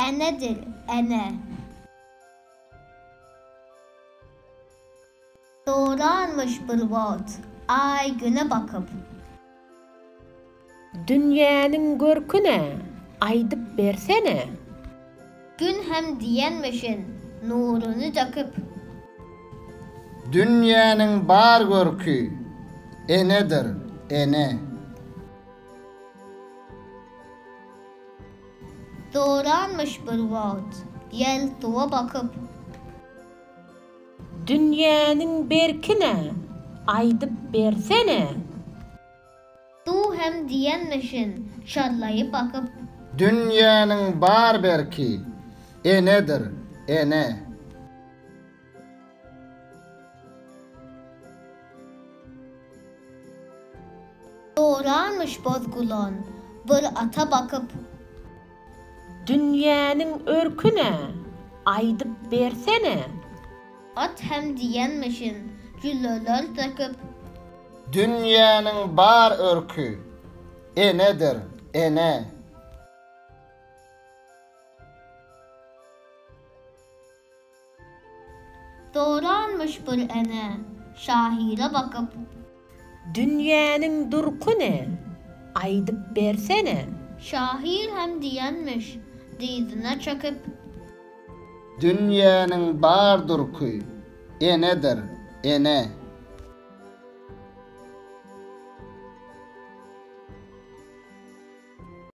enedir, ene. Doğranmış bir vat, ay güne bakıp. Dünyanın görküne aydıp bersene. Gün hem diyenmişin nurunu takıp. Dünyanın bar görkü enedir, ene. Doğranmış bir vat, yel tuğa bakıp. Dünyanın berkine aydıp bersene. Du hem diyenmişin şallayıp bakıp. Dünyanın bar berki enedir, ene. Doğranmış bozgulan bir ata bakıp. Dünyanın örküne aydıp bersene. At hem diyenmişin cüllölöl takıp. Dünyanın bar örkü enedir, ene. Doğranmış bir ene şahire bakıp. Dünyanın durkune aydıp bersene. Şahir hem diyenmiş dizine çakıp. Dünyanın bar durkü enedir, ene.